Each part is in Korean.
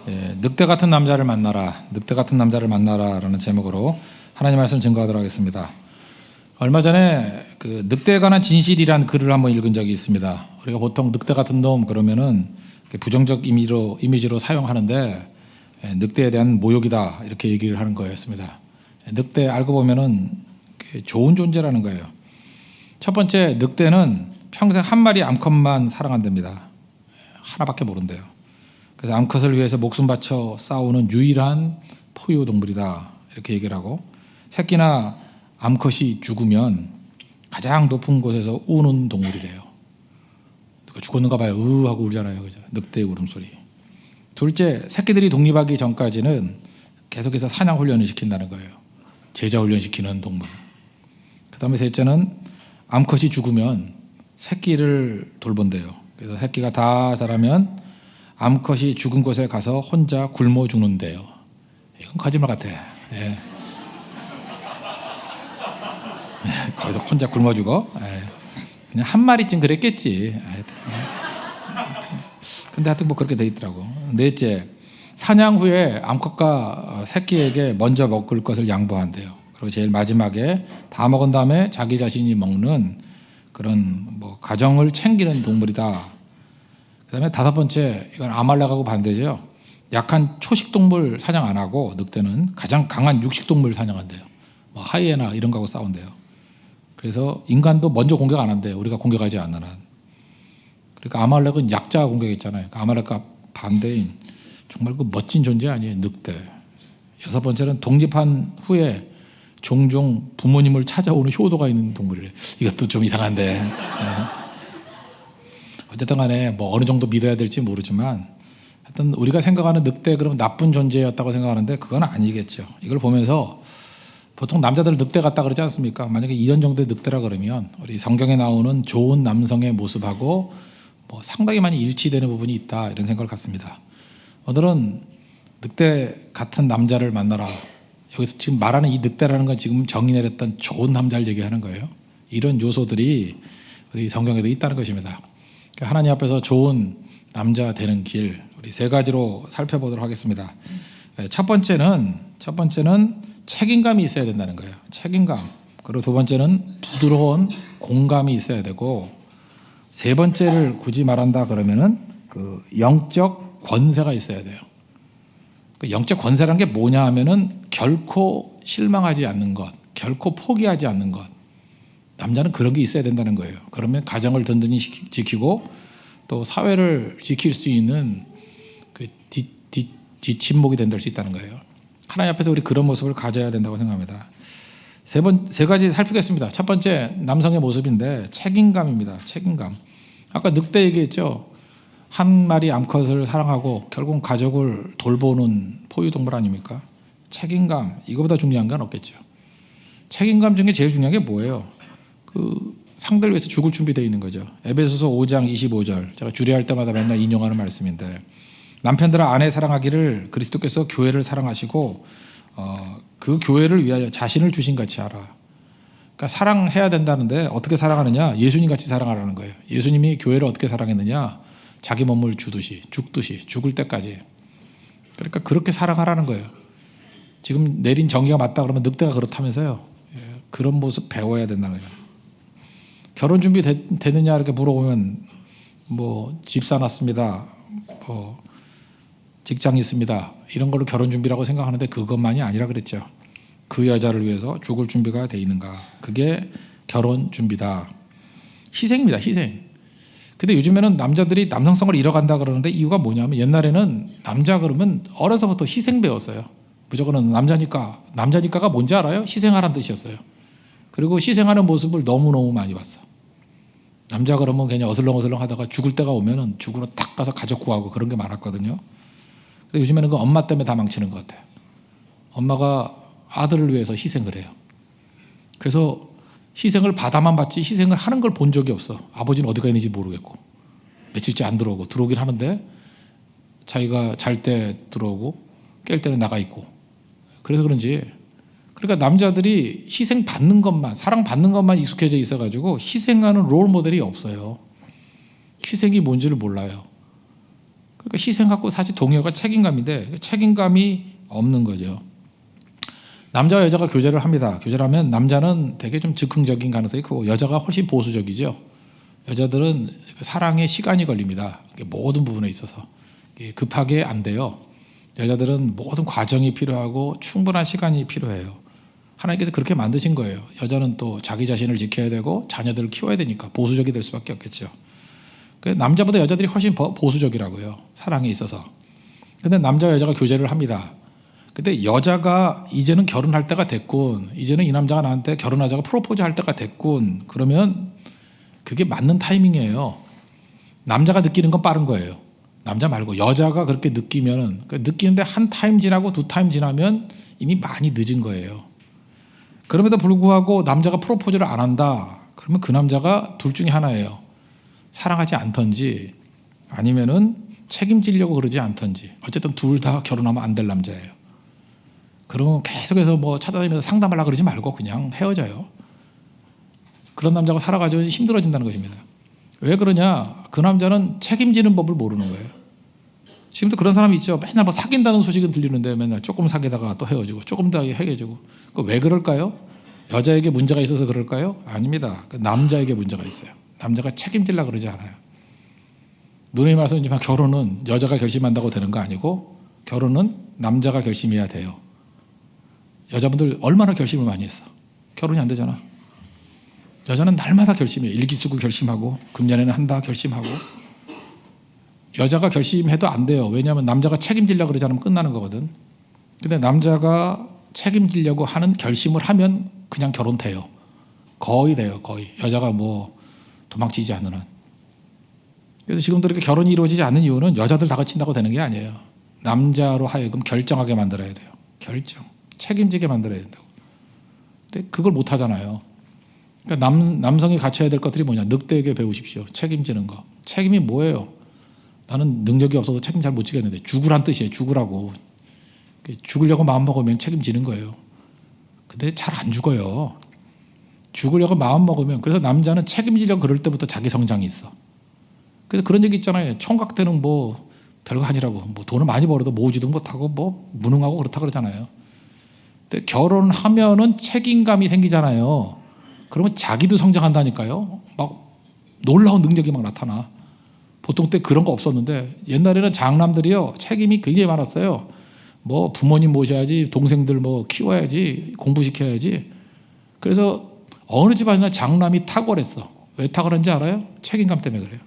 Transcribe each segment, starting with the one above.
늑대 같은 남자를 만나라, 늑대 같은 남자를 만나라라는 제목으로 하나님 말씀 증거하도록 하겠습니다. 얼마 전에 그 늑대에 관한 진실이란 글을 한번 읽은 적이 있습니다. 우리가 보통 늑대 같은 놈 그러면은 부정적 이미지로 사용하는데 늑대에 대한 모욕이다 이렇게 얘기를 하는 거였습니다. 늑대 알고 보면은 좋은 존재라는 거예요. 첫 번째, 늑대는 평생 한 마리 암컷만 사랑한답니다. 하나밖에 모른대요. 그래서 암컷을 위해서 목숨 바쳐 싸우는 유일한 포유 동물이다 이렇게 얘기를 하고, 새끼나 암컷이 죽으면 가장 높은 곳에서 우는 동물이래요. 죽었는가 봐요. 으 하고 울잖아요. 그죠? 늑대의 울음소리. 둘째, 새끼들이 독립하기 전까지는 계속해서 사냥 훈련을 시킨다는 거예요. 제자 훈련시키는 동물. 그 다음에 셋째는 암컷이 죽으면 새끼를 돌본대요. 그래서 새끼가 다 자라면 암컷이 죽은 곳에 가서 혼자 굶어 죽는데요. 이건 거짓말 같아. 예. 거기서 혼자 굶어 죽어. 그냥 한 마리쯤 그랬겠지. 근데 하여튼 뭐 그렇게 돼 있더라고. 넷째, 사냥 후에 암컷과 새끼에게 먼저 먹을 것을 양보한대요. 그리고 제일 마지막에 다 먹은 다음에 자기 자신이 먹는 그런 뭐 가정을 챙기는 동물이다. 그다음에 다섯 번째, 이건 아말렉하고 반대죠. 약한 초식 동물 사냥 안 하고 늑대는 가장 강한 육식 동물 사냥한대요. 뭐 하이에나 이런 거하고 싸운대요. 그래서 인간도 먼저 공격 안 한대요. 우리가 공격하지 않는 한. 그러니까 아말렉은 약자 공격했잖아요. 그러니까 아말렉과 반대인 정말 그 멋진 존재 아니에요. 늑대. 여섯 번째는 독립한 후에 종종 부모님을 찾아오는 효도가 있는 동물이래요. 이것도 좀 이상한데. 어쨌든 간에 뭐 어느 정도 믿어야 될지 모르지만 하여튼 우리가 생각하는 늑대 그러면 나쁜 존재였다고 생각하는데 그건 아니겠죠. 이걸 보면서 보통 남자들 늑대 같다 그러지 않습니까? 만약에 이런 정도의 늑대라 그러면 우리 성경에 나오는 좋은 남성의 모습하고 뭐 상당히 많이 일치되는 부분이 있다 이런 생각을 갖습니다. 오늘은 늑대 같은 남자를 만나라. 여기서 지금 말하는 이 늑대라는 건 지금 정의 내렸던 좋은 남자를 얘기하는 거예요. 이런 요소들이 우리 성경에도 있다는 것입니다. 하나님 앞에서 좋은 남자 되는 길, 우리 세 가지로 살펴보도록 하겠습니다. 첫 번째는 책임감이 있어야 된다는 거예요. 책임감. 그리고 두 번째는 부드러운 공감이 있어야 되고, 세 번째를 굳이 말한다 그러면은 그 영적 권세가 있어야 돼요. 그 영적 권세라는 게 뭐냐 하면은 결코 실망하지 않는 것, 결코 포기하지 않는 것. 남자는 그런 게 있어야 된다는 거예요. 그러면 가정을 든든히 지키고 또 사회를 지킬 수 있는 그 뒷친목이 된다 수 있다는 거예요. 하나님 앞에서 우리 그런 모습을 가져야 된다고 생각합니다. 세 가지 살피겠습니다. 첫 번째, 남성의 모습인데 책임감입니다. 책임감. 아까 늑대 얘기했죠. 한 마리 암컷을 사랑하고 결국 가족을 돌보는 포유동물 아닙니까? 책임감, 이거보다 중요한 건 없겠죠. 책임감 중에 제일 중요한 게 뭐예요? 그 상대를 위해서 죽을 준비되어 있는 거죠. 에베소서 5장 25절, 제가 주례할 때마다 맨날 인용하는 말씀인데, 남편들아 아내 사랑하기를 그리스도께서 교회를 사랑하시고 그 교회를 위하여 자신을 주신 같이 하라. 그러니까 사랑해야 된다는데 어떻게 사랑하느냐? 예수님 같이 사랑하라는 거예요. 예수님이 교회를 어떻게 사랑했느냐? 자기 몸을 죽듯이 죽을 때까지. 그러니까 그렇게 사랑하라는 거예요. 지금 내린 정의가 맞다 그러면 늑대가 그렇다면서요. 그런 모습 배워야 된다는 거예요. 결혼 준비 되느냐 이렇게 물어보면 뭐 집 사놨습니다. 뭐 직장 있습니다. 이런 걸로 결혼 준비라고 생각하는데 그것만이 아니라 그랬죠. 그 여자를 위해서 죽을 준비가 돼 있는가. 그게 결혼 준비다. 희생입니다. 희생. 근데 요즘에는 남자들이 남성성을 잃어간다 그러는데 이유가 뭐냐면, 옛날에는 남자 그러면 어려서부터 희생 배웠어요. 무조건 남자니까가 뭔지 알아요? 희생하라는 뜻이었어요. 그리고 희생하는 모습을 너무너무 많이 봤어. 남자 그러면 그냥 어슬렁어슬렁 하다가 죽을 때가 오면은 죽으러 탁 가서 가족 구하고 그런 게 많았거든요. 근데 요즘에는 그 엄마 때문에 다 망치는 것 같아요. 엄마가 아들을 위해서 희생을 해요. 그래서 희생을 받아만 받지 희생을 하는 걸 본 적이 없어. 아버지는 어디가 있는지 모르겠고 며칠째 안 들어오고, 들어오긴 하는데 자기가 잘 때 들어오고 깰 때는 나가 있고. 그래서 그런지, 그러니까 남자들이 희생 받는 것만, 사랑 받는 것만 익숙해져 있어가지고 희생하는 롤 모델이 없어요. 희생이 뭔지를 몰라요. 그러니까 희생하고 사실 동요가 책임감인데 책임감이 없는 거죠. 남자와 여자가 교제를 합니다. 교제를 하면 남자는 되게 좀 즉흥적인 가능성이 크고 여자가 훨씬 보수적이죠. 여자들은 사랑에 시간이 걸립니다. 모든 부분에 있어서 급하게 안 돼요. 여자들은 모든 과정이 필요하고 충분한 시간이 필요해요. 하나님께서 그렇게 만드신 거예요. 여자는 또 자기 자신을 지켜야 되고 자녀들을 키워야 되니까 보수적이 될 수밖에 없겠죠. 남자보다 여자들이 훨씬 보수적이라고요. 사랑에 있어서. 근데 남자와 여자가 교제를 합니다. 근데 여자가 이제는 결혼할 때가 됐군. 이제는 이 남자가 나한테 결혼하자고 프로포즈 할 때가 됐군. 그러면 그게 맞는 타이밍이에요. 남자가 느끼는 건 빠른 거예요. 남자 말고 여자가 그렇게 느끼면 느끼는데 한 타임 지나고 두 타임 지나면 이미 많이 늦은 거예요. 그럼에도 불구하고 남자가 프로포즈를 안 한다. 그러면 그 남자가 둘 중에 하나예요. 사랑하지 않던지 아니면은 책임지려고 그러지 않던지. 어쨌든 둘 다 결혼하면 안 될 남자예요. 그러면 계속해서 뭐 찾아다니면서 상담하려고 그러지 말고 그냥 헤어져요. 그런 남자가 살아가지고 힘들어진다는 것입니다. 왜 그러냐? 그 남자는 책임지는 법을 모르는 거예요. 지금도 그런 사람이 있죠. 맨날 뭐 사귄다는 소식은 들리는데 맨날 조금 사귀다가 또 헤어지고 조금 더 헤어지고. 왜 그럴까요? 여자에게 문제가 있어서 그럴까요? 아닙니다. 남자에게 문제가 있어요. 남자가 책임지려고 그러지 않아요. 누님이 말씀하셨지만 결혼은 여자가 결심한다고 되는 거 아니고 결혼은 남자가 결심해야 돼요. 여자분들 얼마나 결심을 많이 했어. 결혼이 안 되잖아. 여자는 날마다 결심해요. 일기 쓰고 결심하고 금년에는 한다 결심하고. 여자가 결심해도 안 돼요. 왜냐하면 남자가 책임지려고 그러지 않으면 끝나는 거거든. 근데 남자가 책임지려고 하는 결심을 하면 그냥 결혼돼요. 거의 돼요. 거의. 여자가 뭐 도망치지 않는 한. 그래서 지금도 이렇게 결혼이 이루어지지 않는 이유는 여자들 다 거친다고 되는 게 아니에요. 남자로 하여금 결정하게 만들어야 돼요. 결정. 책임지게 만들어야 된다고. 근데 그걸 못 하잖아요. 그러니까 남성이 갖춰야 될 것들이 뭐냐. 늑대에게 배우십시오. 책임지는 거. 책임이 뭐예요? 나는 능력이 없어서 책임 잘 못 지겠는데 죽으란 뜻이에요. 죽으라고. 죽으려고 마음먹으면 책임지는 거예요. 근데 잘 안 죽어요. 죽으려고 마음먹으면. 그래서 남자는 책임지려고 그럴 때부터 자기 성장이 있어. 그래서 그런 얘기 있잖아요. 총각 때는 뭐 별거 아니라고. 뭐 돈을 많이 벌어도 모으지도 못하고 뭐 무능하고 그렇다 그러잖아요. 근데 결혼하면은 책임감이 생기잖아요. 그러면 자기도 성장한다니까요. 막 놀라운 능력이 막 나타나. 보통 때 그런 거 없었는데 옛날에는 장남들이요 책임이 굉장히 많았어요. 뭐 부모님 모셔야지, 동생들 뭐 키워야지, 공부시켜야지. 그래서 어느 집안이나 장남이 탁월했어. 왜 탁월한지 알아요? 책임감 때문에 그래요.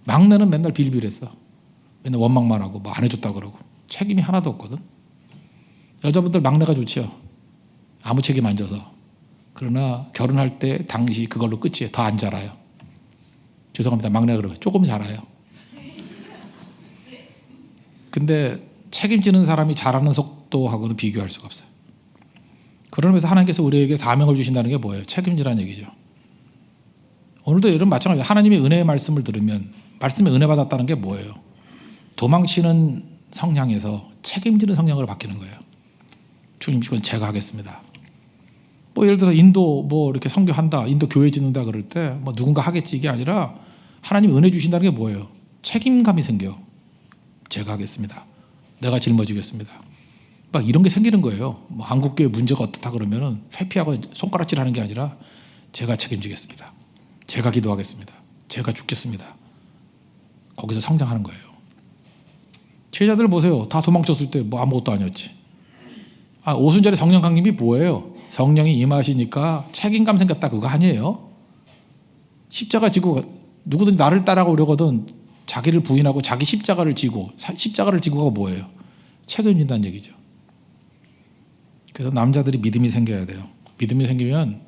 막내는 맨날 빌빌했어. 맨날 원망만 하고 뭐 안 해줬다 그러고 책임이 하나도 없거든. 여자분들 막내가 좋지요. 아무 책임 안 져서. 그러나 결혼할 때 당시 그걸로 끝이에요. 더 안 자라요. 죄송합니다. 막내가 그러면 조금 자라요. 근데 책임지는 사람이 자라는 속도하고는 비교할 수가 없어요. 그러면서 하나님께서 우리에게 사명을 주신다는 게 뭐예요? 책임지라는 얘기죠. 오늘도 여러분 마찬가지예요. 하나님의 은혜의 말씀을 들으면 말씀에 은혜 받았다는 게 뭐예요? 도망치는 성향에서 책임지는 성향으로 바뀌는 거예요. 주님 이건 제가 하겠습니다. 뭐 예를 들어 인도 뭐 이렇게 선교한다, 인도 교회 짓는다 그럴 때 뭐 누군가 하겠지 이게 아니라 하나님 은혜 주신다는 게 뭐예요? 책임감이 생겨. 제가 하겠습니다. 내가 짊어지겠습니다. 막 이런 게 생기는 거예요. 뭐 한국교회 문제가 어떻다 그러면은 회피하고 손가락질하는 게 아니라 제가 책임지겠습니다. 제가 기도하겠습니다. 제가 죽겠습니다. 거기서 성장하는 거예요. 제자들 보세요. 다 도망쳤을 때 뭐 아무것도 아니었지. 오순절에 성령 강림이 뭐예요? 성령이 임하시니까 책임감 생겼다 그거 아니에요? 십자가 지고 누구든지 나를 따라오려거든 자기를 부인하고 자기 십자가를 지고 십자가를 지고가 뭐예요? 책임진다는 얘기죠. 그래서 남자들이 믿음이 생겨야 돼요. 믿음이 생기면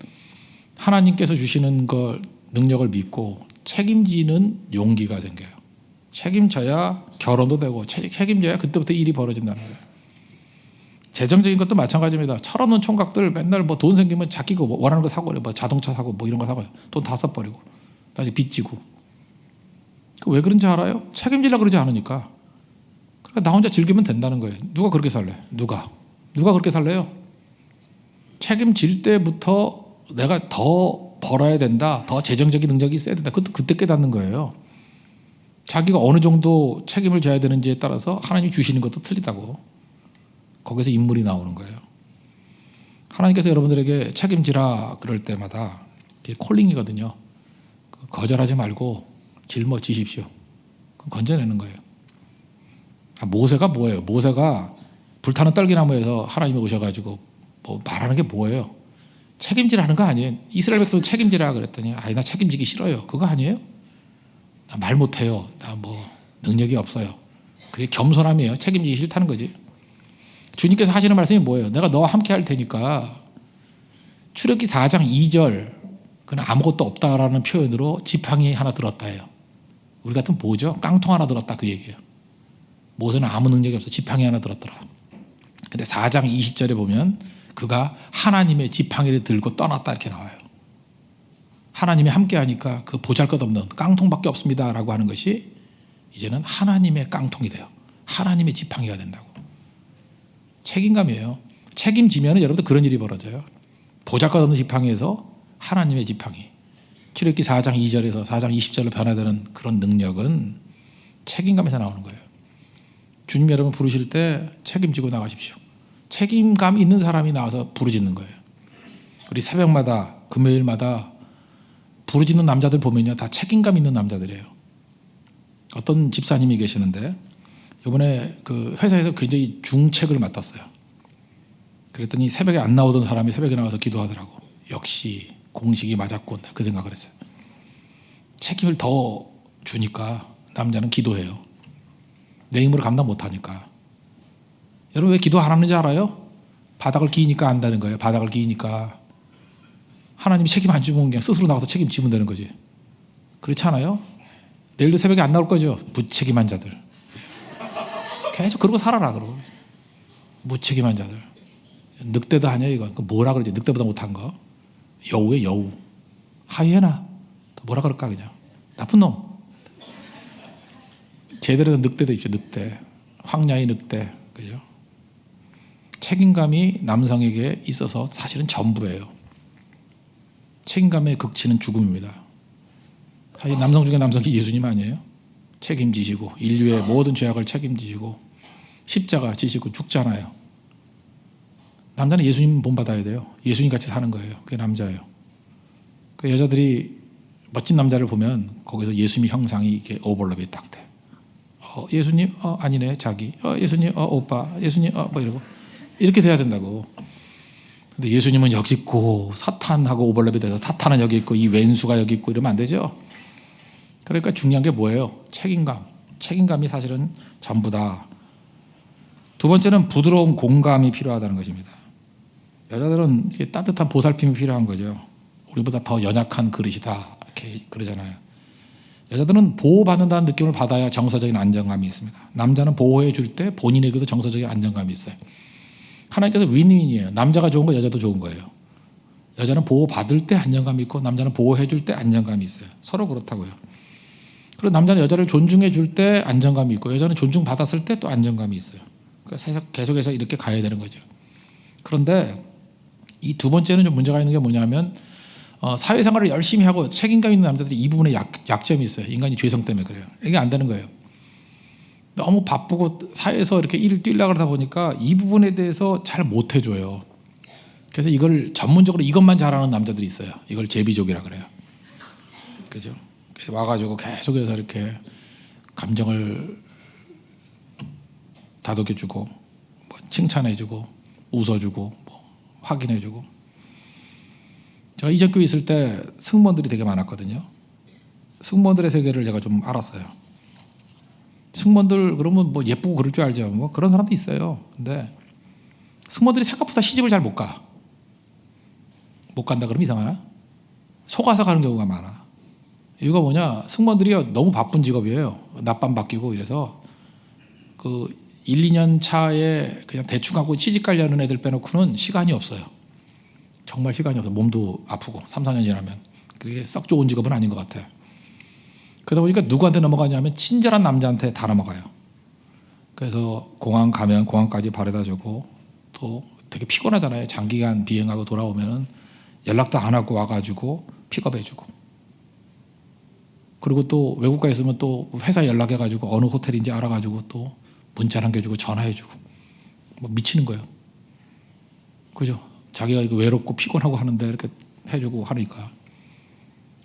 하나님께서 주시는 걸 능력을 믿고 책임지는 용기가 생겨요. 책임져야 결혼도 되고 책임져야 그때부터 일이 벌어진다는 거예요. 재정적인 것도 마찬가지입니다. 철없는 총각들 맨날 뭐 돈 생기면 자기가 원하는 거 사고 뭐 자동차 사고 뭐 이런 거 사고요. 돈 다 써버리고 다시 빚지고. 왜 그런지 알아요? 책임지려고 그러지 않으니까. 그러니까 나 혼자 즐기면 된다는 거예요. 누가 그렇게 살래? 누가 그렇게 살래요? 책임질 때부터 내가 더 벌어야 된다. 더 재정적인 능력이 있어야 된다. 그것도 그때 깨닫는 거예요. 자기가 어느 정도 책임을 져야 되는지에 따라서 하나님이 주시는 것도 틀리다고. 거기서 인물이 나오는 거예요. 하나님께서 여러분들에게 책임지라 그럴 때마다 이게 콜링이거든요. 거절하지 말고 짊어지십시오. 건져내는 거예요. 모세가 뭐예요? 모세가 불타는 떨기나무에서 하나님이 오셔가지고 뭐 말하는 게 뭐예요? 책임지라는 거 아니에요. 이스라엘 백성 책임지라 그랬더니 아니 나 책임지기 싫어요. 그거 아니에요? 나 말 못해요. 나 뭐 능력이 없어요. 그게 겸손함이에요. 책임지기 싫다는 거지. 주님께서 하시는 말씀이 뭐예요? 내가 너와 함께 할 테니까 출애굽기 4장 2절 그는 아무것도 없다라는 표현으로 지팡이 하나 들었다예요. 우리 같은 뭐죠? 깡통 하나 들었다 그 얘기예요. 모세는 아무 능력이 없어 지팡이 하나 들었더라. 근데 4장 20절에 보면 그가 하나님의 지팡이를 들고 떠났다 이렇게 나와요. 하나님이 함께 하니까 그 보잘것없는 깡통밖에 없습니다 라고 하는 것이 이제는 하나님의 깡통이 돼요. 하나님의 지팡이가 된다고. 책임감이에요. 책임지면 여러분들 그런 일이 벌어져요. 보잘것없는 지팡이에서 하나님의 지팡이. 출애굽기 4장 2절에서 4장 20절로 변화되는 그런 능력은 책임감에서 나오는 거예요. 주님 여러분 부르실 때 책임지고 나가십시오. 책임감 있는 사람이 나와서 부르짖는 거예요. 우리 새벽마다 금요일마다 부르짖는 남자들 보면요 다 책임감 있는 남자들이에요. 어떤 집사님이 계시는데 이번에 그 회사에서 굉장히 중책을 맡았어요. 그랬더니 새벽에 안 나오던 사람이 새벽에 나와서 기도하더라고. 역시 공식이 맞았군 그 생각을 했어요. 책임을 더 주니까 남자는 기도해요. 내 힘으로 감당 못하니까. 여러분 왜 기도 안 하는지 알아요? 바닥을 기니까 안다는 거예요. 바닥을 기니까. 하나님이 책임 안 주면 그냥 스스로 나가서 책임지면 되는 거지. 그렇지 않아요? 내일도 새벽에 안 나올 거죠? 무책임한 자들. 계속 그러고 살아라. 그러고. 무책임한 자들. 늑대도 아니야 이거. 뭐라 그러지? 늑대보다 못한 거. 여우에 여우. 하이에나. 뭐라 그럴까 그냥. 나쁜 놈. 제대로 된 늑대도 있죠. 늑대. 황야의 늑대. 그죠? 책임감이 남성에게 있어서 사실은 전부예요. 책임감의 극치는 죽음입니다. 사실 남성 중에 남성이 예수님 아니에요? 책임지시고 인류의 모든 죄악을 책임지시고 십자가 지시고 죽잖아요. 남자는 예수님 본받아야 돼요. 예수님 같이 사는 거예요. 그게 남자예요. 그 여자들이 멋진 남자를 보면 거기서 예수님 형상이 이렇게 오버랩이 딱 돼. 예수님? 아니네 자기. 예수님? 오빠. 예수님? 뭐 이러고 이렇게 돼야 된다고. 근데 예수님은 여기 있고 사탄하고 오버랩이 돼서 사탄은 여기 있고 이 왼수가 여기 있고 이러면 안 되죠. 그러니까 중요한 게 뭐예요? 책임감. 책임감이 사실은 전부다. 두 번째는 부드러운 공감이 필요하다는 것입니다. 여자들은 따뜻한 보살핌이 필요한 거죠. 우리보다 더 연약한 그릇이다 이렇게 그러잖아요. 여자들은 보호받는다는 느낌을 받아야 정서적인 안정감이 있습니다. 남자는 보호해 줄 때 본인에게도 정서적인 안정감이 있어요. 하나님께서 윈윈이에요. 남자가 좋은 거 여자도 좋은 거예요. 여자는 보호받을 때 안정감이 있고 남자는 보호해 줄 때 안정감이 있어요. 서로 그렇다고요. 그리고 남자는 여자를 존중해 줄 때 안정감이 있고 여자는 존중받았을 때 또 안정감이 있어요. 그러니까 계속해서 이렇게 가야 되는 거죠. 그런데 이 두 번째는 좀 문제가 있는 게 뭐냐면 사회생활을 열심히 하고 책임감 있는 남자들이 이 부분에 약점이 있어요. 인간이 죄성 때문에 그래요. 이게 안 되는 거예요. 너무 바쁘고 사회에서 이렇게 일을 뛰려고 하다 보니까 이 부분에 대해서 잘 못 해줘요. 그래서 이걸 전문적으로 이것만 잘하는 남자들이 있어요. 이걸 제비족이라 그래요. 그죠? 그래서 와가지고 계속해서 이렇게 감정을 다독여주고 뭐 칭찬해주고 웃어주고 뭐 확인해주고. 제가 이전 교회 있을 때 승무원들이 되게 많았거든요. 승무원들의 세계를 제가 좀 알았어요. 승무원들 그러면 뭐 예쁘고 그럴 줄 알죠. 뭐 그런 사람도 있어요. 근데 승무원들이 생각보다 시집을 잘 못 가. 못 간다 그러면 이상하나? 속아서 가는 경우가 많아. 이유가 뭐냐? 승무원들이 너무 바쁜 직업이에요. 낮밤 바뀌고 이래서 그 1, 2년 차에 그냥 대충 하고 취직 가려는 애들 빼놓고는 시간이 없어요. 정말 시간이 없어요. 몸도 아프고 3, 4년 지나면. 그게 썩 좋은 직업은 아닌 것 같아요. 그러다 보니까 누구한테 넘어가냐면 친절한 남자한테 다 넘어가요. 그래서 공항 가면 공항까지 바래다 주고 또 되게 피곤하잖아요. 장기간 비행하고 돌아오면은 연락도 안 하고 와가지고 픽업해 주고. 그리고 또 외국가 있으면 또 회사 연락해가지고 어느 호텔인지 알아가지고 또 문자 남겨주고 전화해주고 뭐 미치는 거예요. 그죠? 자기가 이거 외롭고 피곤하고 하는데 이렇게 해주고 하니까.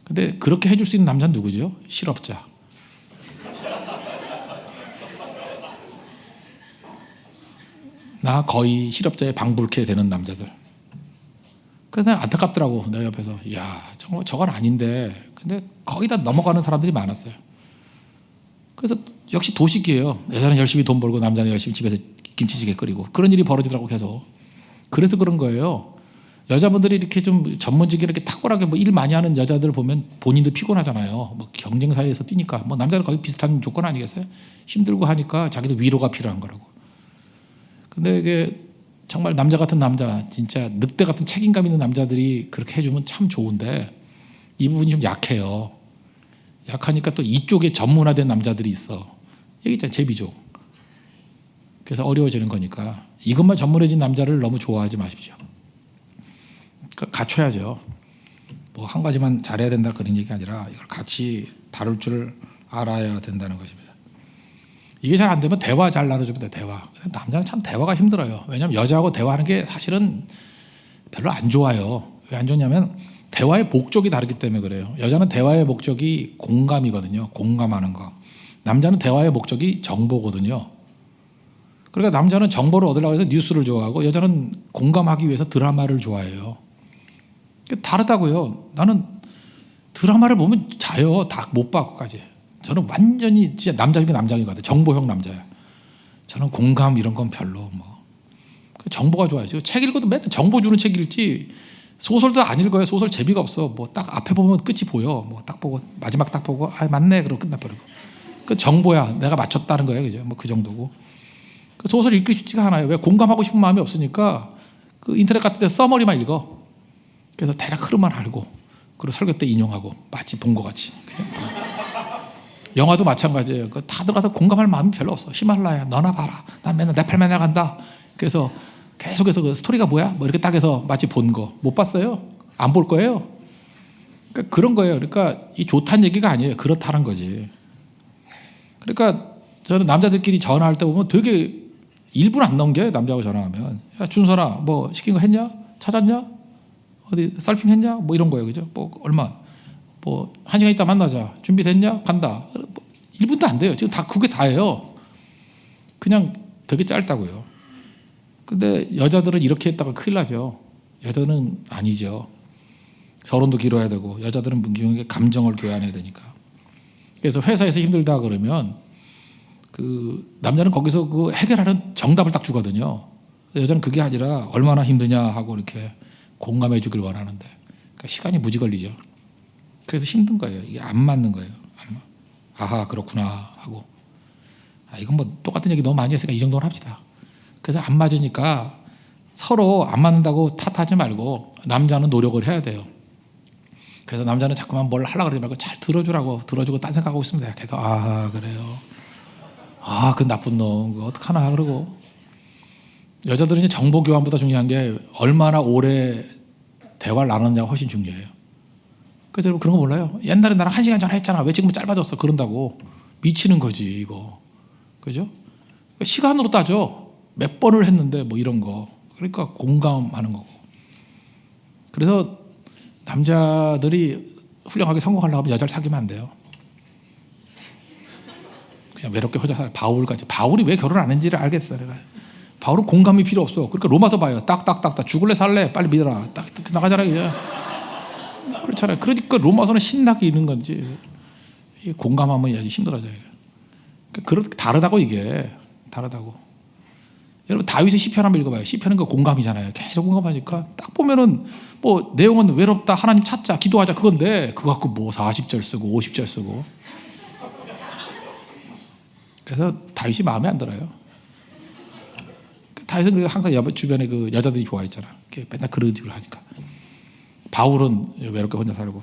근데 그렇게 해줄 수 있는 남자는 누구죠? 실업자. 나 거의 실업자에 방불케 되는 남자들. 그래서 안타깝더라고. 내 옆에서 야 저건 아닌데 근데 거의 다 넘어가는 사람들이 많았어요. 그래서 역시 도식이에요. 여자는 열심히 돈 벌고 남자는 열심히 집에서 김치찌개 끓이고 그런 일이 벌어지더라고 계속. 그래서 그런 거예요. 여자분들이 이렇게 좀 전문직이 이렇게 탁월하게 뭐 일 많이 하는 여자들 보면 본인도 피곤하잖아요. 뭐 경쟁 사회에서 뛰니까 뭐 남자는 거의 비슷한 조건 아니겠어요? 힘들고 하니까 자기도 위로가 필요한 거라고. 근데 이게 정말 남자 같은 남자, 진짜 늑대 같은 책임감 있는 남자들이 그렇게 해주면 참 좋은데 이 부분이 좀 약해요. 약하니까 또 이쪽에 전문화된 남자들이 있어. 여기 있잖아요, 제비족. 그래서 어려워지는 거니까 이것만 전문해진 남자를 너무 좋아하지 마십시오. 갖춰야죠. 뭐 한 가지만 잘해야 된다 그런 얘기 아니라 이걸 같이 다룰 줄 알아야 된다는 것입니다. 이게 잘 안 되면 대화 잘 나눠주면 돼. 대화. 남자는 참 대화가 힘들어요. 왜냐하면 여자하고 대화하는 게 사실은 별로 안 좋아요. 왜 안 좋냐면 대화의 목적이 다르기 때문에 그래요. 여자는 대화의 목적이 공감이거든요. 공감하는 거. 남자는 대화의 목적이 정보거든요. 그러니까 남자는 정보를 얻으려고 해서 뉴스를 좋아하고 여자는 공감하기 위해서 드라마를 좋아해요. 다르다고요. 나는 드라마를 보면 자요. 다 못 봐까지. 저는 완전히 진짜 남자 중에 남자이거든. 정보형 남자야. 저는 공감 이런 건 별로 뭐. 정보가 좋아요. 책 읽어도 맨날 정보 주는 책 읽지 소설도 안 읽어요. 소설 재미가 없어. 뭐 딱 앞에 보면 끝이 보여. 뭐 딱 보고 마지막 딱 보고 아 맞네 그러고 끝나버리고. 그 정보야. 내가 맞췄다는 거예요. 그죠? 뭐 그 정도고. 그 소설 읽기 쉽지가 않아요. 왜 공감하고 싶은 마음이 없으니까 그 인터넷 같은 데 써머리만 읽어. 그래서 대략 흐름만 알고 그리고 설교 때 인용하고 마치 본 것 같이. 영화도 마찬가지예요. 다 들어가서 공감할 마음이 별로 없어. 히말라야 너나 봐라. 난 맨날 네팔 맨날 간다. 그래서 계속해서 그 스토리가 뭐야? 뭐 이렇게 딱 해서 마치 본 거. 못 봤어요? 안 볼 거예요? 그러니까 그런 거예요. 그러니까 이 좋다는 얘기가 아니에요. 그렇다는 거지. 그러니까 저는 남자들끼리 전화할 때 보면 되게 1분 안 넘겨요. 남자하고 전화하면. 야 준선아 뭐 시킨 거 했냐? 찾았냐? 어디 썰핑했냐? 뭐 이런 거예요. 그죠? 뭐 얼마? 뭐 1시간 있다 만나자. 준비됐냐? 간다. 1분도 안 돼요. 지금 다 그게 다예요. 그냥 되게 짧다고요. 근데 여자들은 이렇게 했다가 큰일 나죠. 여자들은 아니죠. 서론도 길어야 되고 여자들은 감정을 교환해야 되니까. 그래서 회사에서 힘들다 그러면 그 남자는 거기서 그 해결하는 정답을 딱 주거든요. 여자는 그게 아니라 얼마나 힘드냐 하고 이렇게 공감해 주길 원하는데 그러니까 시간이 무지 걸리죠. 그래서 힘든 거예요. 이게 안 맞는 거예요. 아하 그렇구나 하고 이건 뭐 똑같은 얘기 너무 많이 했으니까 이 정도는 합시다. 그래서 안 맞으니까 서로 안 맞는다고 탓하지 말고 남자는 노력을 해야 돼요. 그래서 남자는 자꾸만 뭘 하려고 그러지 말고 잘 들어주라고 들어주고 딴 생각하고 있으면 돼요. 계속 그래요. 그 나쁜 놈 그거 어떡하나 그러고 여자들은 이제 정보 교환보다 중요한 게 얼마나 오래 대화를 나눴냐가 훨씬 중요해요. 그래서 여러분 그런 거 몰라요? 옛날에 나랑 1시간 전화했잖아. 왜 지금 짧아졌어? 그런다고 미치는 거지 이거. 그죠? 시간으로 따져. 몇 번을 했는데 뭐 이런 거. 그러니까 공감하는 거고. 그래서 남자들이 훌륭하게 성공하려고 하면 여자를 사귀면 안 돼요. 그냥 외롭게 혼자 살아요. 바울이 왜 결혼 안 했는지를 알겠어요. 내가. 바울은 공감이 필요 없어. 그러니까 로마서 봐요. 딱딱딱딱 죽을래 살래 빨리 믿어라. 딱 나가잖아요. 이제. 그렇잖아요. 그러니까 로마서는 신나게 읽는 건지 공감하면 이야기 힘들어져요. 그렇게 다르다고 이게 다르다고. 여러분 다윗의 시편 한번 읽어봐요. 시편은 그 공감이잖아요. 계속 공감하니까 딱 보면은 뭐 내용은 외롭다 하나님 찾자 기도하자 그건데 그거 갖고 뭐 40절 쓰고 50절 쓰고 그래서 다윗이 마음에 안 들어요. 다윗은 항상 주변에 그 여자들이 좋아했잖아. 맨날 그런 식으로 하니까. 바울은 외롭게 혼자 살고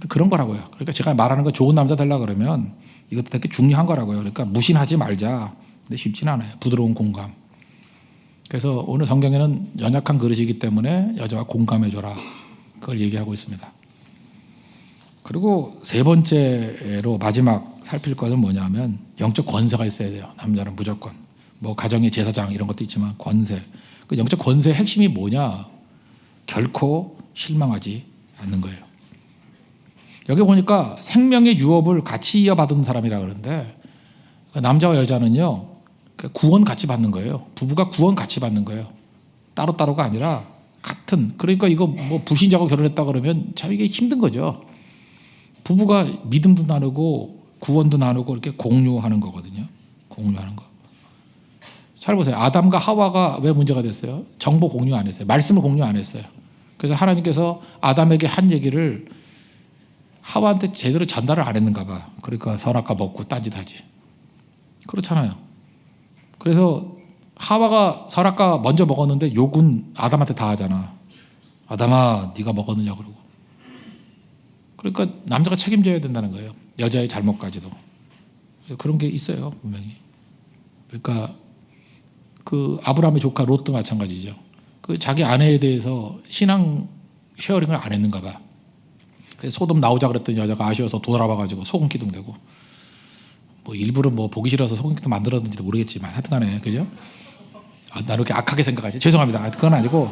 그런 거라고요. 그러니까 제가 말하는 거 좋은 남자 되려고 그러면 이것도 되게 중요한 거라고요. 그러니까 무신하지 말자. 근데 쉽지는 않아요. 부드러운 공감. 그래서 오늘 성경에는 연약한 그릇이기 때문에 여자와 공감해줘라. 그걸 얘기하고 있습니다. 그리고 세 번째로 마지막 살필 것은 뭐냐면 영적 권세가 있어야 돼요. 남자는 무조건. 뭐 가정의 제사장 이런 것도 있지만 권세. 그 영적 권세의 핵심이 뭐냐? 결코 실망하지 않는 거예요. 여기 보니까 생명의 유업을 같이 이어받은 사람이라 그러는데 남자와 여자는요 구원 같이 받는 거예요. 부부가 구원 같이 받는 거예요. 따로따로가 아니라 같은. 그러니까 이거 뭐 불신자하고 결혼했다 그러면 참 이게 힘든 거죠. 부부가 믿음도 나누고 구원도 나누고 이렇게 공유하는 거거든요. 공유하는 거. 잘 보세요. 아담과 하와가 왜 문제가 됐어요? 정보 공유 안 했어요. 말씀을 공유 안 했어요. 그래서 하나님께서 아담에게 한 얘기를 하와한테 제대로 전달을 안 했는가 봐. 그러니까 선악과 먹고 딴짓하지. 그렇잖아요. 그래서 하와가 선악과 먼저 먹었는데 욕은 아담한테 다 하잖아. 아담아 네가 먹었느냐 그러고. 그러니까 남자가 책임져야 된다는 거예요. 여자의 잘못까지도. 그런 게 있어요 분명히. 그러니까 그 아브라함의 조카 롯도 마찬가지죠. 그 자기 아내에 대해서 신앙 쉐어링을 안 했는가 봐. 그래서 소돔 나오자 그랬더니 여자가 아쉬워서 돌아와가지고 소금 기둥대고 뭐 일부러 뭐 보기 싫어서 소금 기둥 만들었는지도 모르겠지만 하여튼간에 그죠? 나 이렇게 악하게 생각하지 죄송합니다. 그건 아니고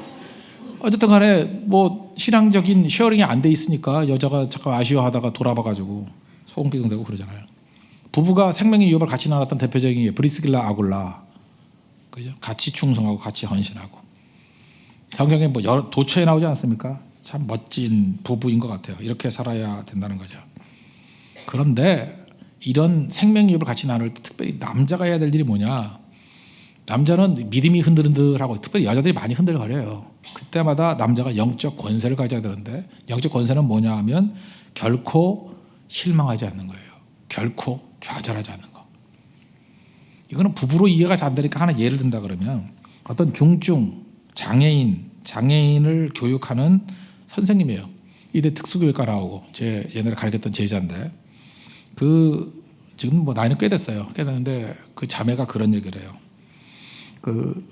어쨌든 간에 뭐 신앙적인 쉐어링이 안 돼 있으니까 여자가 잠깐 아쉬워하다가 돌아와가지고 소금 기둥대고 그러잖아요. 부부가 생명의 유업을 같이 나눴던 대표적인 게 브리스길라 아굴라 그죠? 같이 충성하고 같이 헌신하고 성경에 뭐 여러 도처에 나오지 않습니까? 참 멋진 부부인 것 같아요. 이렇게 살아야 된다는 거죠. 그런데 이런 생명유업을 같이 나눌 때 특별히 남자가 해야 될 일이 뭐냐? 남자는 믿음이 흔들흔들하고 특별히 여자들이 많이 흔들거려요. 그때마다 남자가 영적 권세를 가져야 되는데 영적 권세는 뭐냐 하면 결코 실망하지 않는 거예요. 결코 좌절하지 않는 거. 이거는 부부로 이해가 잘 안 되니까 하나 예를 든다 그러면 어떤 중증 장애인을 교육하는 선생님이에요. 이대 특수교육과 나오고 제 옛날에 가르쳤던 제자인데 그 지금 뭐 나이는 꽤 됐어요. 꽤 됐는데 그 자매가 그런 얘기를 해요. 그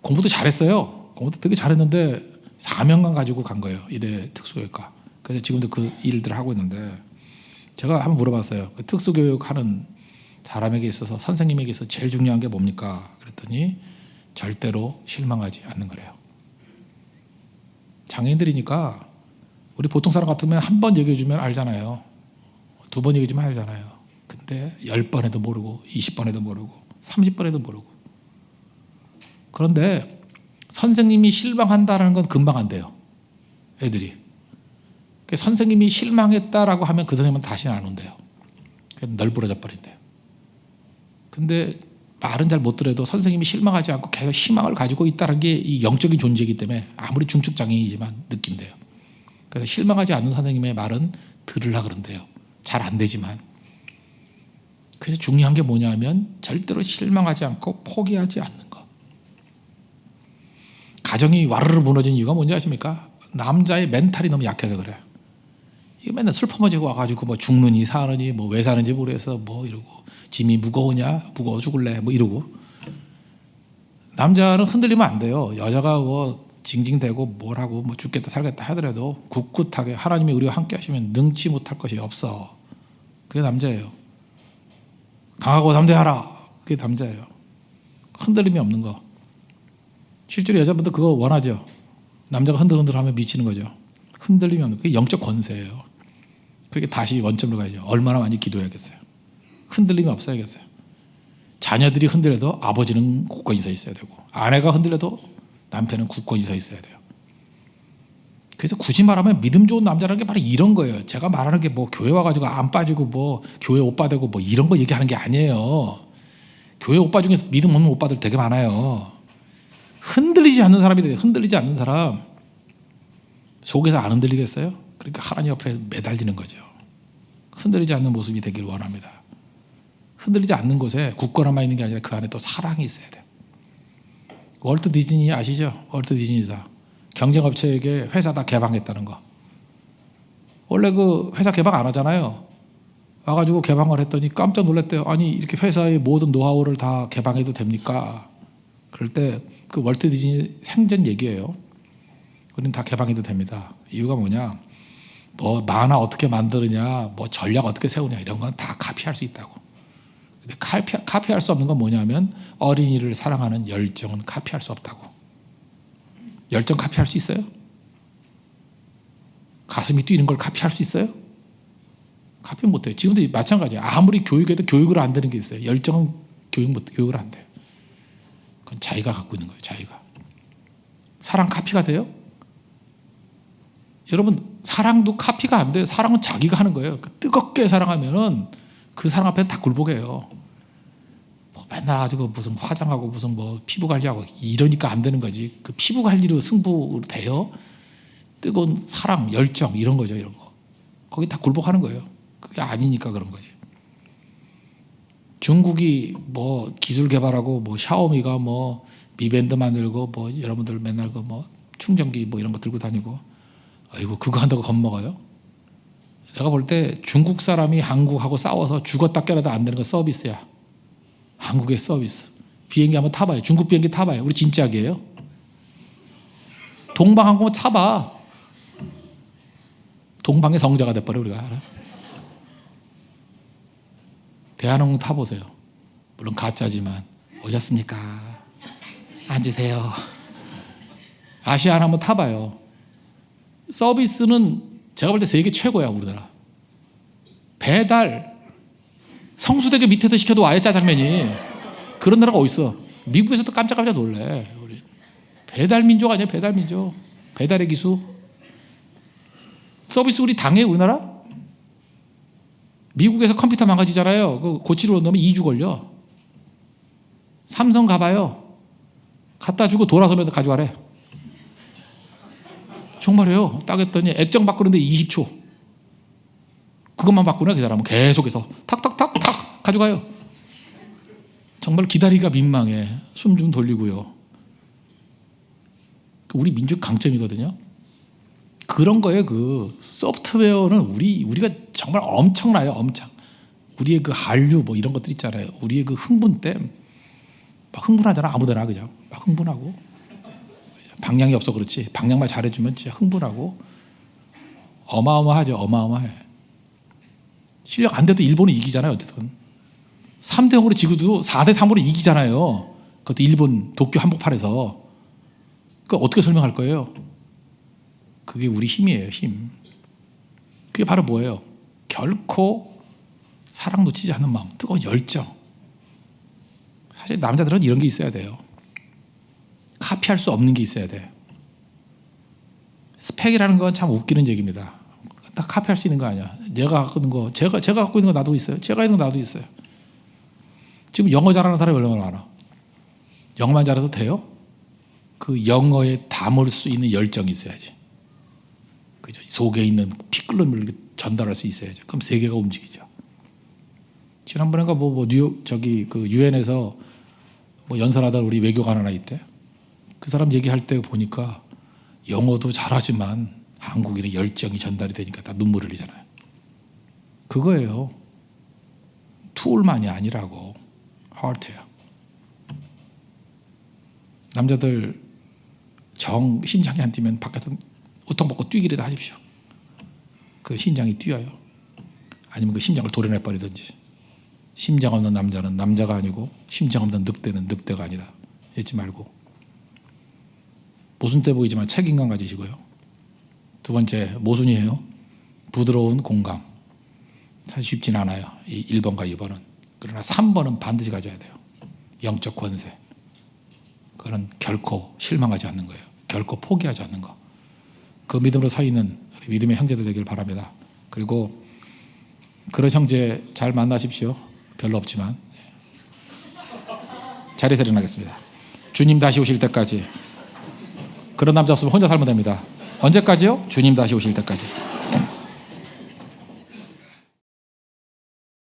공부도 잘했어요. 공부도 되게 잘했는데 사명감 가지고 간 거예요. 이대 특수교육과. 그래서 지금도 그 일들을 하고 있는데 제가 한번 물어봤어요. 그 특수교육하는 사람에게 있어서 선생님에게 있어서 제일 중요한 게 뭡니까? 그랬더니 절대로 실망하지 않는 거래요. 장애인들이니까 우리 보통 사람 같으면 한 번 얘기해 주면 알잖아요. 두 번 얘기해 주면 알잖아요. 근데 10번 해도 모르고 20번 해도 모르고 30번 해도 모르고. 그런데 선생님이 실망한다는 건 금방 안 돼요. 애들이. 선생님이 실망했다라고 하면 그 선생님은 다시는 안 온대요. 널브러져 버린대요. 근데 말은 잘 못 들어도 선생님이 실망하지 않고 계속 희망을 가지고 있다는 게 이 영적인 존재이기 때문에 아무리 중증장애이지만 느낀대요. 그래서 실망하지 않는 선생님의 말은 들으려고 그런대요. 잘 안 되지만. 그래서 중요한 게 뭐냐면 절대로 실망하지 않고 포기하지 않는 거. 가정이 와르르 무너진 이유가 뭔지 아십니까? 남자의 멘탈이 너무 약해서 그래요. 이거 맨날 술 퍼머지고 와가지고 뭐 죽느니 사느니 뭐 왜 사는지 모르겠어 뭐 이러고 짐이 무거우냐 무거워 죽을래 뭐 이러고. 남자는 흔들리면 안 돼요. 여자가 뭐 징징대고 뭘 하고 뭐 죽겠다 살겠다 하더라도 굳굳하게 하나님이 우리와 함께 하시면 능치 못할 것이 없어. 그게 남자예요. 강하고 담대하라. 그게 남자예요. 흔들림이 없는 거. 실제로 여자분들 그거 원하죠. 남자가 흔들흔들하면 미치는 거죠. 흔들림이 없는 거. 그게 영적 권세예요. 그렇게 다시 원점으로 가야죠. 얼마나 많이 기도해야겠어요. 흔들림이 없어야겠어요. 자녀들이 흔들려도 아버지는 굳건히 서 있어야 되고 아내가 흔들려도 남편은 굳건히 서 있어야 돼요. 그래서 굳이 말하면 믿음 좋은 남자라는 게 바로 이런 거예요. 제가 말하는 게 뭐 교회 와가지고 안 빠지고 뭐 교회 오빠 되고 뭐 이런 거 얘기하는 게 아니에요. 교회 오빠 중에서 믿음 없는 오빠들 되게 많아요. 흔들리지 않는 사람이 돼요. 흔들리지 않는 사람 속에서 안 흔들리겠어요? 그러니까 하나님 옆에 매달리는 거죠. 흔들리지 않는 모습이 되길 원합니다. 흔들리지 않는 곳에 굳건함만 있는 게 아니라 그 안에 또 사랑이 있어야 돼요. 월트 디즈니 아시죠? 월트 디즈니사. 경쟁업체에게 회사 다 개방했다는 거. 원래 그 회사 개방 안 하잖아요. 와가지고 개방을 했더니 깜짝 놀랐대요. 아니 이렇게 회사의 모든 노하우를 다 개방해도 됩니까? 그럴 때 그 월트 디즈니 생전 얘기예요. 우리는 다 개방해도 됩니다. 이유가 뭐냐? 뭐 만화 어떻게 만드느냐, 뭐 전략 어떻게 세우냐 이런 건 다 카피할 수 있다고. 근데 카피할 수 없는 건 뭐냐면 어린이를 사랑하는 열정은 카피할 수 없다고. 열정 카피할 수 있어요? 가슴이 뛰는 걸 카피할 수 있어요? 카피 못해요. 지금도 마찬가지예요. 아무리 교육해도 교육을 안 되는 게 있어요. 열정은 교육을 안 돼요. 그건 자기가 갖고 있는 거예요. 자기가. 사랑 카피가 돼요? 여러분 사랑도 카피가 안 돼요. 사랑은 자기가 하는 거예요. 뜨겁게 사랑하면은 그 사랑 앞에 다 굴복해요. 뭐 맨날 가지고 무슨 화장하고 무슨 뭐 피부 관리하고 이러니까 안 되는 거지. 그 피부 관리로 승부로 돼요? 뜨거운 사랑, 열정 이런 거죠. 이런 거. 거기 다 굴복하는 거예요. 그게 아니니까 그런 거지. 중국이 뭐 기술 개발하고 뭐 샤오미가 뭐 미밴드 만들고 뭐 여러분들 맨날 그 뭐 충전기 뭐 이런 거 들고 다니고 아이고 그거 한다고 겁먹어요? 내가 볼 때 중국 사람이 한국하고 싸워서 죽었다 깨어나도 안 되는 건 서비스야. 한국의 서비스. 비행기 한번 타봐요. 중국 비행기 타봐요. 우리 진짜게요. 동방항공 타봐. 동방의 성자가 돼버려 우리가. 알아? 대한항공 타보세요. 물론 가짜지만. 오셨습니까? 앉으세요. 아시아나 한번 타봐요. 서비스는 제가 볼 때 세계 최고야. 우리나라. 배달 성수대교 밑에서 시켜도 와요. 짜장면이. 그런 나라가 어딨어. 미국에서도 깜짝깜짝 놀래. 우리 배달 민족 아니야. 배달 민족. 배달의 기수. 서비스 우리 당해 우리나라? 미국에서 컴퓨터 망가지잖아요. 그 고치러 온다면 2주 걸려. 삼성 가봐요. 갖다 주고 돌아서면 가져가래. 정말이에요. 딱 했더니 액정 바꾸는데 20초. 그것만 바꾸나 그 사람은 계속해서 탁탁탁탁 가져가요. 정말 기다리기가 민망해. 숨 좀 돌리고요. 우리 민족 강점이거든요. 그런 거에 그 소프트웨어는 우리가 정말 엄청나요. 엄청. 우리의 그 한류 뭐 이런 것들 있잖아요. 우리의 그 흥분 때 막 흥분하잖아. 아무데나 그냥 막 흥분하고. 방향이 없어 그렇지. 방향만 잘해주면 진짜 흥분하고 어마어마하죠. 어마어마해. 실력 안 돼도 일본은 이기잖아요. 어쨌든 3대0으로 지고도 4대3으로 이기잖아요. 그것도 일본 도쿄 한복판에서. 그러니까 어떻게 설명할 거예요? 그게 우리 힘이에요. 힘. 그게 바로 뭐예요? 결코 사랑 놓치지 않는 마음, 뜨거운 열정. 사실 남자들은 이런 게 있어야 돼요. 카피할 수 없는 게 있어야 돼. 스펙이라는 건 참 웃기는 얘기입니다. 다 카피할 수 있는 거 아니야. 내가 갖고 있는 거, 제가 갖고 있는 거 나도 있어요. 제가 있는 거 나도 있어요. 지금 영어 잘하는 사람이 얼마나 많아. 영어만 잘해도 돼요? 그 영어에 담을 수 있는 열정이 있어야지. 그죠? 속에 있는 피 끓는 물을 전달할 수 있어야죠. 그럼 세계가 움직이죠. 지난번에가 뉴욕 그 유엔에서 뭐 연설하다 우리 외교관 하나 있대. 그 사람 얘기할 때 보니까 영어도 잘하지만 한국인의 열정이 전달이 되니까 다 눈물 흘리잖아요. 그거예요. 툴만이 아니라고. 하트야. 남자들 심장이 안 뛰면 밖에서 우통 벗고 뛰기라도 하십시오. 그 심장이 뛰어요. 아니면 그 심장을 도려내버리든지. 심장 없는 남자는 남자가 아니고 심장 없는 늑대는 늑대가 아니다. 잊지 말고. 모순돼 보이지만 책임감 가지시고요. 두 번째 모순이에요. 부드러운 공감. 사실 쉽진 않아요. 이 1번과 2번은. 그러나 3번은 반드시 가져야 돼요. 영적 권세. 그거는 결코 실망하지 않는 거예요. 결코 포기하지 않는 거. 그 믿음으로 서 있는 믿음의 형제들 되길 바랍니다. 그리고 그런 형제 잘 만나십시오. 별로 없지만. 자리에서 일어나겠습니다. 주님 다시 오실 때까지. 그런 남자 없으면 혼자 살면 됩니다. 언제까지요? 주님 다시 오실 때까지.